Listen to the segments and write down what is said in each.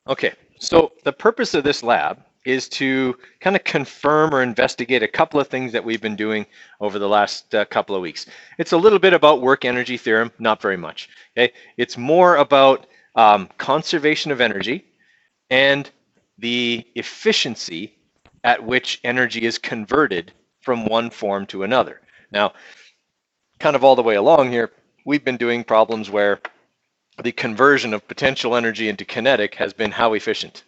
Okay, so the purpose of this lab is to kind of confirm or investigate a couple of things that we've been doing over the last couple of weeks. It's a little bit about work energy theorem, not very much. Okay, it's more about conservation of energy and the efficiency at which energy is converted from one form to another. Now, kind of all the way along here, we've been doing problems where the conversion of potential energy into kinetic has been how efficient?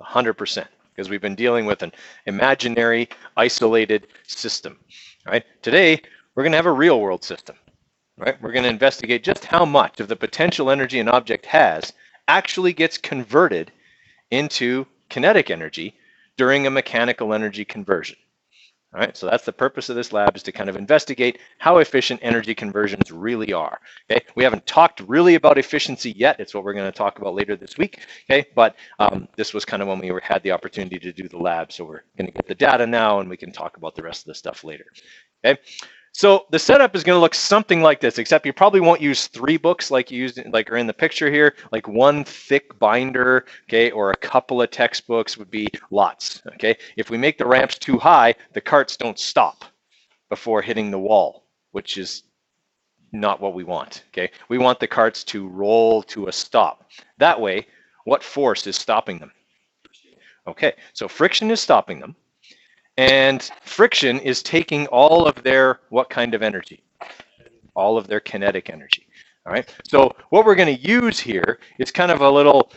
100%, because we've been dealing with an imaginary, isolated system. Right? Today, we're going to have a real world system. Right? We're going to investigate just how much of the potential energy an object has actually gets converted into kinetic energy during a mechanical energy conversion. All right, so that's the purpose of this lab, is to kind of investigate how efficient energy conversions really are. Okay, we haven't talked really about efficiency yet. It's what we're going to talk about later this week. Okay, but this was kind of when we had the opportunity to do the lab. So we're going to get the data now, and we can talk about the rest of the stuff later. Okay. So the setup is going to look something like this, except you probably won't use 3 books like you used, like are in the picture here. Like one thick binder, okay, or a couple of textbooks would be lots. Okay, if we make the ramps too high, the carts don't stop before hitting the wall, which is not what we want. Okay, we want the carts to roll to a stop. That way, what force is stopping them? Okay, so friction is stopping them. And friction is taking all of their, what kind of energy? All of their kinetic energy. All right. So what we're going to use here is kind of a little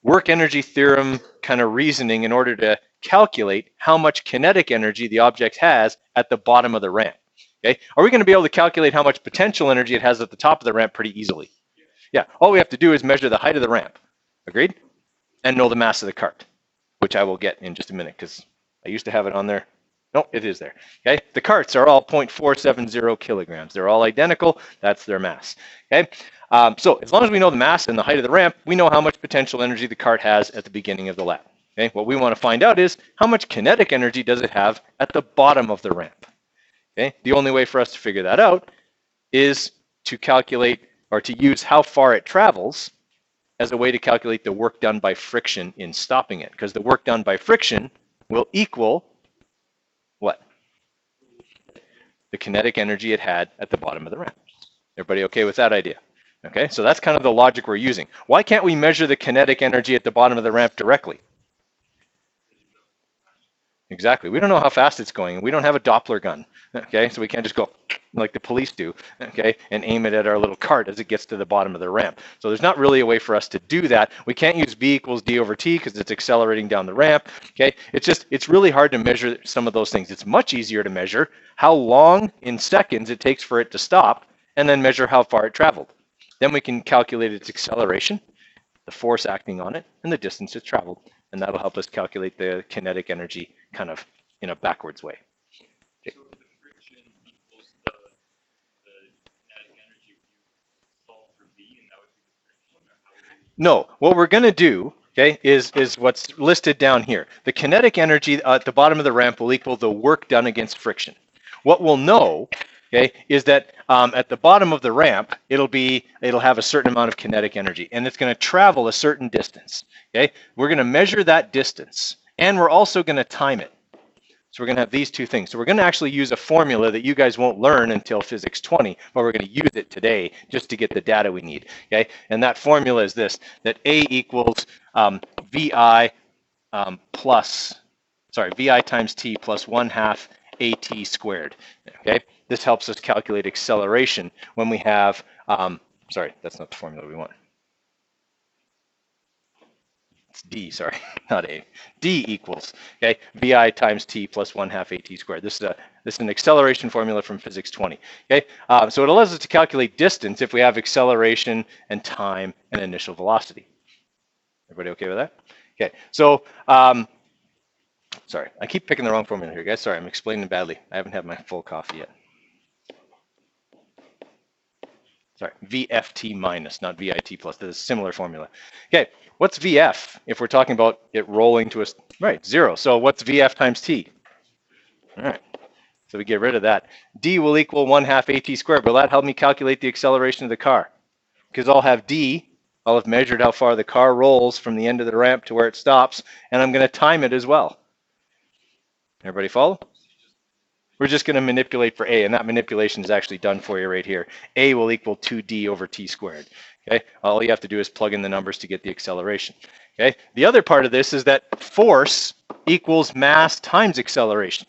work energy theorem kind of reasoning in order to calculate how much kinetic energy the object has at the bottom of the ramp. Okay. Are we going to be able to calculate how much potential energy it has at the top of the ramp pretty easily? Yeah. All we have to do is measure the height of the ramp. Agreed? And know the mass of the cart, which I will get in just a minute because I used to have it on there. No, it is there. Okay, the carts are all 0.470 kilograms. They're all identical. That's their mass. Okay, so as long as we know the mass and the height of the ramp, we know how much potential energy the cart has at the beginning of the lap. Okay, what we want to find out is how much kinetic energy does it have at the bottom of the ramp. Okay, the only way for us to figure that out is to calculate or to use how far it travels as a way to calculate the work done by friction in stopping it, because the work done by friction will equal what? The kinetic energy it had at the bottom of the ramp. Everybody okay with that idea? Okay, so that's kind of the logic we're using. Why can't we measure the kinetic energy at the bottom of the ramp directly? Exactly. We don't know how fast it's going. We don't have a Doppler gun. Okay, so we can't just go like the police do, okay, and aim it at our little cart as it gets to the bottom of the ramp. So there's not really a way for us to do that. We can't use B equals D over T because it's accelerating down the ramp. Okay, it's really hard to measure some of those things. It's much easier to measure how long in seconds it takes for it to stop, and then measure how far it traveled. Then we can calculate its acceleration, the force acting on it, and the distance it traveled. And that'll help us calculate the kinetic energy kind of in a backwards way. Okay. So the friction equals the kinetic energy if you solve for V, and that would be the friction? Or how would you... No, what we're going to do, okay, is what's listed down here. The kinetic energy at the bottom of the ramp will equal the work done against friction. What we'll know, okay, is that at the bottom of the ramp, it'll have a certain amount of kinetic energy, and it's going to travel a certain distance. Okay, we're going to measure that distance, and we're also going to time it. So we're going to have these two things. So we're going to actually use a formula that you guys won't learn until Physics 20, but we're going to use it today just to get the data we need. Okay, and that formula is this: that A equals VI VI times T plus 1/2 AT squared. Okay, this helps us calculate acceleration when we have, sorry, that's not the formula we want. It's D, sorry, not A. D equals, okay, VI times T plus 1/2 AT squared. This is an acceleration formula from Physics 20. Okay, so it allows us to calculate distance if we have acceleration and time and initial velocity. Everybody okay with that? Okay, so sorry, I keep picking the wrong formula here, guys. Sorry, I'm explaining badly. I haven't had my full coffee yet. Sorry, VFT minus, not VIT plus. That's a similar formula. Okay, what's VF if we're talking about it rolling to a, right, 0. So what's VF times T? All right, so we get rid of that. D will equal 1/2 AT squared. Will that help me calculate the acceleration of the car? Because I'll have D I'll have measured how far the car rolls from the end of the ramp to where it stops, and I'm going to time it as well. Everybody follow? We're just going to manipulate for A, and that manipulation is actually done for you right here. A will equal 2d over t squared. Okay, all you have to do is plug in the numbers to get the acceleration. Okay, the other part of this is that force equals mass times acceleration.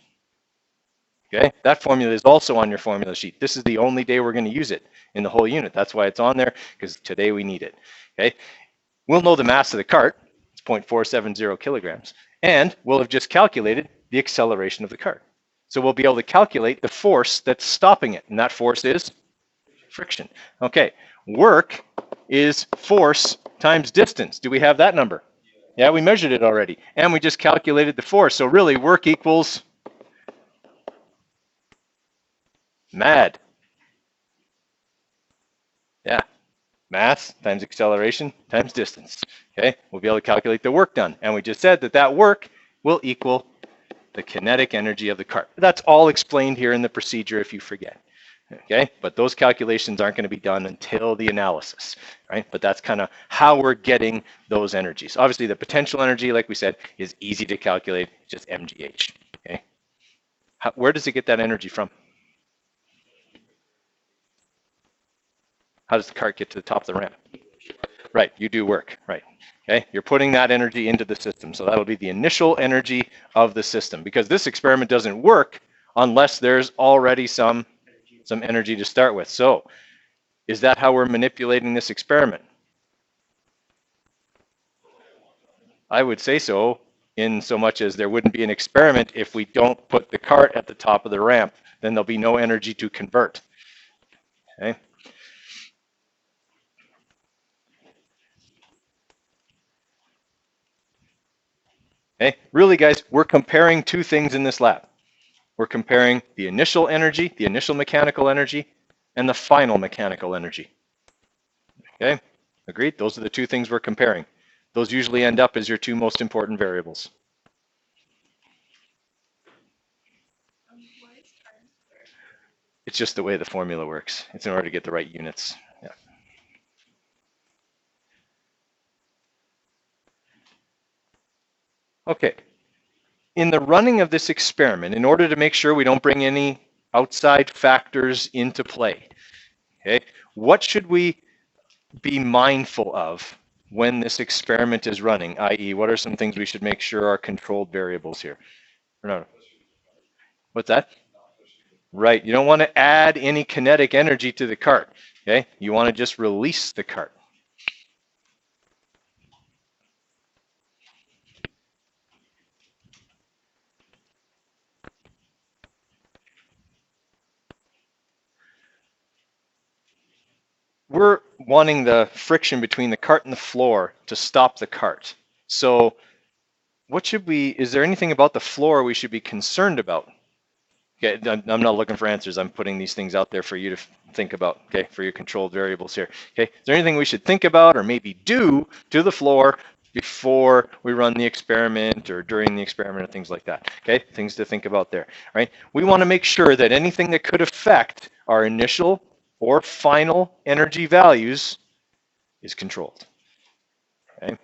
Okay, that formula is also on your formula sheet. This is the only day we're going to use it in the whole unit. That's why it's on there, because today we need it. Okay, we'll know the mass of the cart. It's 0.470 kilograms, and we'll have just calculated the acceleration of the cart. So we'll be able to calculate the force that's stopping it, and that force is friction. Okay, work is force times distance. Do we have that number? Yeah, we measured it already, and we just calculated the force. So really, work equals mad. Yeah, mass times acceleration times distance. Okay, we'll be able to calculate the work done, and we just said that that work will equal the kinetic energy of the cart. That's all explained here in the procedure if you forget. Okay, but those calculations aren't going to be done until the analysis, right? But that's kind of how we're getting those energies. Obviously, the potential energy, like we said, is easy to calculate, just mgh. Okay, where does it get that energy from? How does the cart get to the top of the ramp? Right, you do work, right. Okay, you're putting that energy into the system. So that'll be the initial energy of the system, because this experiment doesn't work unless there's already some energy to start with. So is that how we're manipulating this experiment? I would say so, in so much as there wouldn't be an experiment if we don't put the cart at the top of the ramp. Then there'll be no energy to convert. Okay. Okay. Really, guys, we're comparing two things in this lab. We're comparing the initial energy, the initial mechanical energy, and the final mechanical energy. Okay, agreed? Those are the two things we're comparing. Those usually end up as your two most important variables. It's just the way the formula works. It's in order to get the right units. Yeah. Okay. In the running of this experiment, in order to make sure we don't bring any outside factors into play, okay, what should we be mindful of when this experiment is running, i.e., what are some things we should make sure are controlled variables here? Or no? What's that? Right, you don't want to add any kinetic energy to the cart, okay? You want to just release the cart. We're wanting the friction between the cart and the floor to stop the cart. So what should we, is there anything about the floor we should be concerned about? Okay, I'm not looking for answers. I'm putting these things out there for you to think about, okay, for your controlled variables here. Okay, is there anything we should think about or maybe do to the floor before we run the experiment or during the experiment or things like that? Okay, things to think about there, right? We want to make sure that anything that could affect our initial or final energy values is controlled, okay?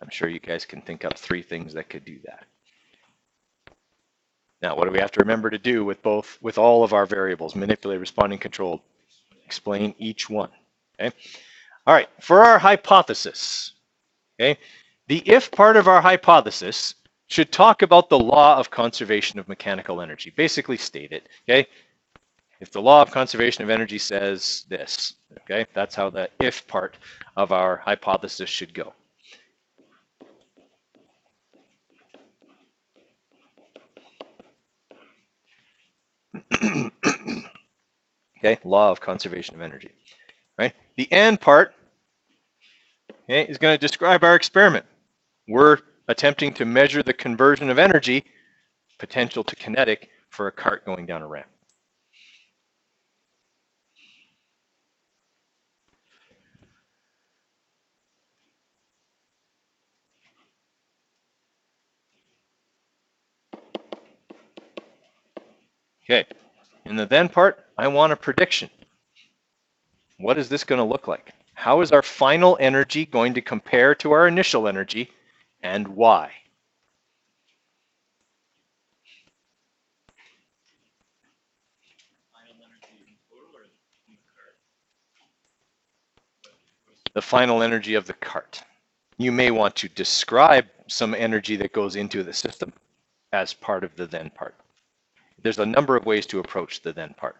I'm sure you guys can think up 3 things that could do that. Now, what do we have to remember to do with all of our variables? Manipulate, responding, controlled. Explain each one. Okay. All right. For our hypothesis, okay, the if part of our hypothesis should talk about the law of conservation of mechanical energy. Basically, state it. Okay. If the law of conservation of energy says this, okay, that's how the if part of our hypothesis should go. Okay, law of conservation of energy. Right. The and part, okay, is going to describe our experiment. We're attempting to measure the conversion of energy, potential to kinetic, for a cart going down a ramp. Okay, in the then part, I want a prediction. What is this going to look like? How is our final energy going to compare to our initial energy, and why? Final energy in total or in the card? The final energy of the cart. You may want to describe some energy that goes into the system as part of the then part. There's a number of ways to approach the then part.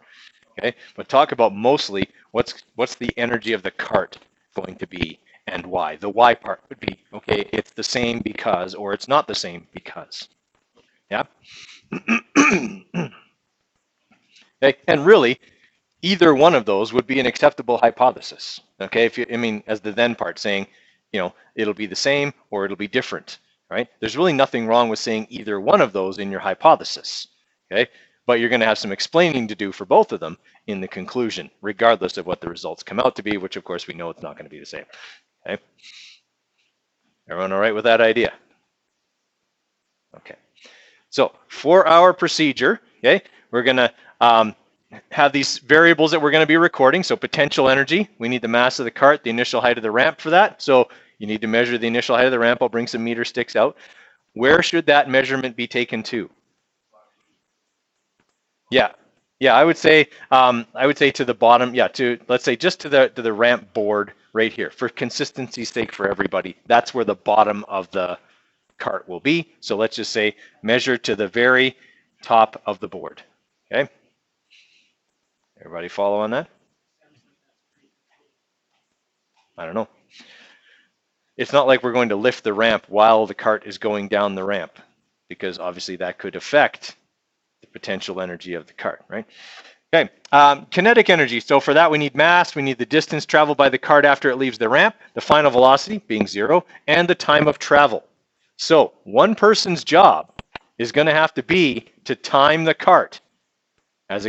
Okay, but talk about mostly what's the energy of the cart going to be and why. The why part would be, okay, it's the same because, or it's not the same because. Yeah. Okay, and really, either one of those would be an acceptable hypothesis. Okay, if you, I mean, as the then part saying, it'll be the same or it'll be different, right? There's really nothing wrong with saying either one of those in your hypothesis. Okay, but you're going to have some explaining to do for both of them in the conclusion, regardless of what the results come out to be, which of course we know it's not going to be the same. Okay, everyone all right with that idea? Okay, so for our procedure, okay, we're going to have these variables that we're going to be recording. So potential energy, we need the mass of the cart, the initial height of the ramp for that. So you need to measure the initial height of the ramp. I'll bring some meter sticks out. Where should that measurement be taken to? Yeah, yeah, I would say to the bottom. Yeah, to, let's say, just to the ramp board right here for consistency's sake for everybody. That's where the bottom of the cart will be. So let's just say measure to the very top of the board. Okay. Everybody follow on that? I don't know. It's not like we're going to lift the ramp while the cart is going down the ramp, because obviously that could affect the potential energy of the cart, right? Okay, kinetic energy. So for that we need mass, we need the distance traveled by the cart after it leaves the ramp, the final velocity being 0, and the time of travel. So one person's job is going to have to be to time the cart as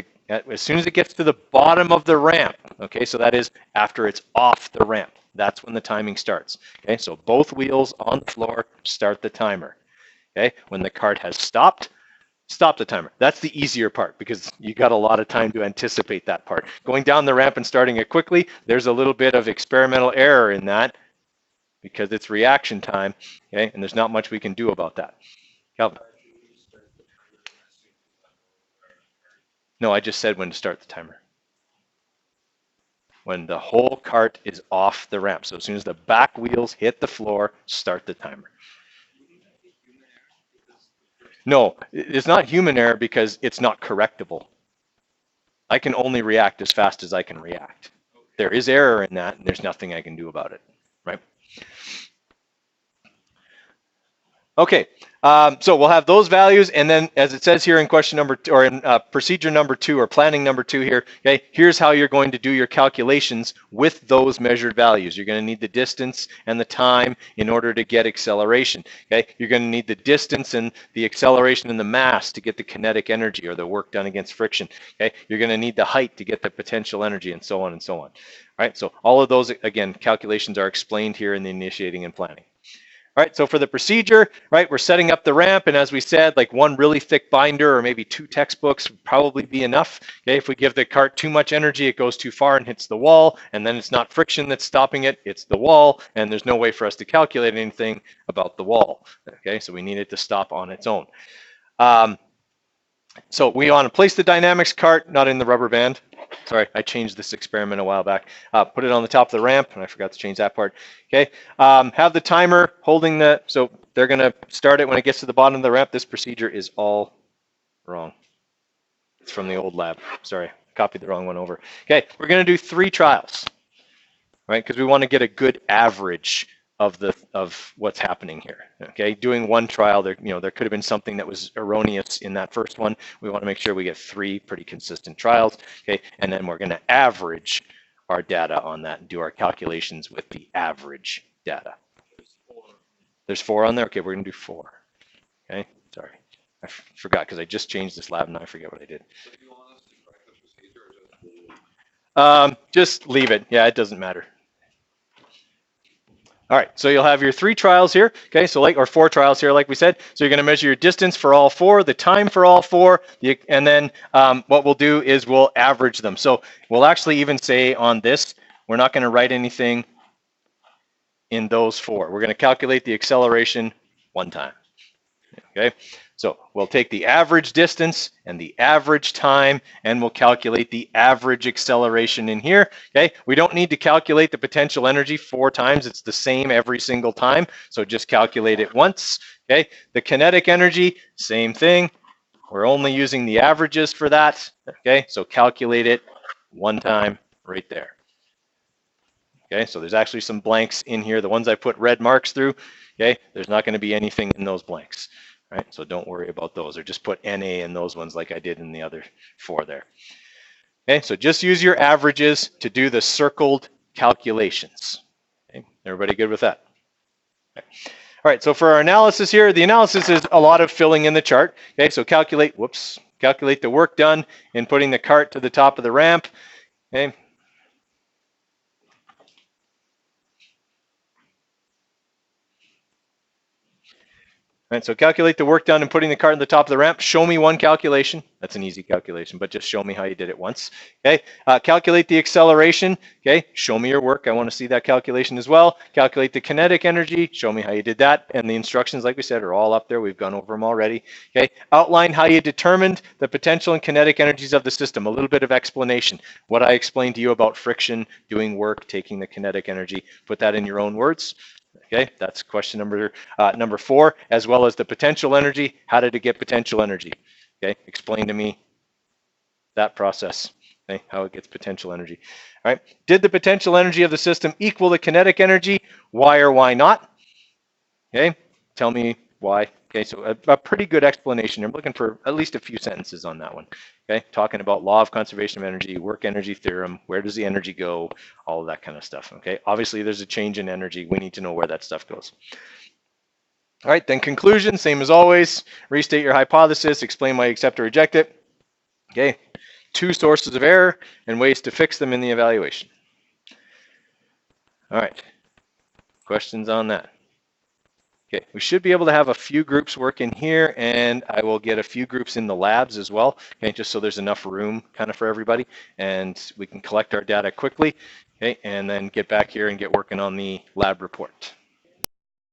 soon as it gets to the bottom of the ramp. Okay, so that is after it's off the ramp. That's when the timing starts. Okay, so both wheels on the floor, start the timer. Okay, when the cart has stopped, stop the timer. That's the easier part because you got a lot of time to anticipate that part. Going down the ramp and starting it quickly, there's a little bit of experimental error in that because it's reaction time. Okay, and there's not much we can do about that. Calvin. No, I just said when to start the timer. When the whole cart is off the ramp. So as soon as the back wheels hit the floor, start the timer. No, it's not human error because it's not correctable. I can only react as fast as I can react. There is error in that, and there's nothing I can do about it, right? Okay, so we'll have those values, and then as it says here in question number two, or in procedure number 2 or planning number 2 here, okay, here's how you're going to do your calculations with those measured values. You're going to need the distance and the time in order to get acceleration. Okay, you're going to need the distance and the acceleration and the mass to get the kinetic energy or the work done against friction. Okay, you're going to need the height to get the potential energy, and so on and so on. All right, so all of those, again, calculations are explained here in the initiating and planning. All right, so for the procedure, right, we're setting up the ramp, and as we said, like one really thick binder or maybe 2 textbooks would probably be enough. Okay, if we give the cart too much energy, it goes too far and hits the wall, and then it's not friction that's stopping it, it's the wall, and there's no way for us to calculate anything about the wall. Okay, so we need it to stop on its own. So we want to place the dynamics cart, not in the rubber band. Sorry, I changed this experiment a while back. Put it on the top of the ramp, and I forgot to change that part. Okay, have the timer holding the, so they're going to start it when it gets to the bottom of the ramp. This procedure is all wrong. It's from the old lab. Sorry, copied the wrong one over. Okay, we're going to do 3 trials, right? Because we want to get a good average of what's happening here. Okay, doing 1 trial, there could have been something that was erroneous in that first one. We want to make sure we get 3 pretty consistent trials. Okay, and then we're going to average our data on that and do our calculations with the average data. There's 4 on there. Okay, we're going to do 4. Okay, sorry, I forgot because I just changed this lab and I forget what I did. Just leave it. Yeah, it doesn't matter. All right, so you'll have your 3 trials here, okay, so or 4 trials here, like we said. So you're going to measure your distance for all 4, the time for all 4, and then what we'll do is we'll average them. So we'll actually even say on this, we're not going to write anything in those 4. We're going to calculate the acceleration one time, okay? So we'll take the average distance and the average time, and we'll calculate the average acceleration in here, okay? We don't need to calculate the potential energy 4 times. It's the same every single time, so just calculate it once, okay? The kinetic energy, same thing. We're only using the averages for that, okay? So calculate it one time right there. Okay, so there's actually some blanks in here. The ones I put red marks through, okay, there's not going to be anything in those blanks, right? So don't worry about those, or just put NA in those ones like I did in the other 4 there. Okay, so just use your averages to do the circled calculations. Okay, everybody good with that? Okay. All right, so for our analysis here, the analysis is a lot of filling in the chart. Okay, so calculate the work done in putting the cart to the top of the ramp. Okay. Right, so calculate the work done in putting the cart on the top of the ramp. Show me one calculation. That's an easy calculation, but just show me how you did it once. Okay. Calculate the acceleration. Okay. Show me your work. I want to see that calculation as well. Calculate the kinetic energy. Show me how you did that. And the instructions, like we said, are all up there. We've gone over them already. Okay. Outline how you determined the potential and kinetic energies of the system. A little bit of explanation. What I explained to you about friction, doing work, taking the kinetic energy. Put that in your own words. Okay, that's question number 4, as well as the potential energy. How did it get potential energy? Okay, explain to me that process, okay, how it gets potential energy. All right, did the potential energy of the system equal the kinetic energy? Why or why not? Okay, tell me why. Okay, so a pretty good explanation. I'm looking for at least a few sentences on that one. Okay, talking about law of conservation of energy, work energy theorem, where does the energy go, all of that kind of stuff. Okay, obviously there's a change in energy. We need to know where that stuff goes. All right, then conclusion, same as always. Restate your hypothesis, explain why you accept or reject it. Okay, 2 sources of error and ways to fix them in the evaluation. All right, questions on that? Okay, we should be able to have a few groups work in here, and I will get a few groups in the labs as well, okay, just so there's enough room kind of for everybody, and we can collect our data quickly, okay, and then get back here and get working on the lab report.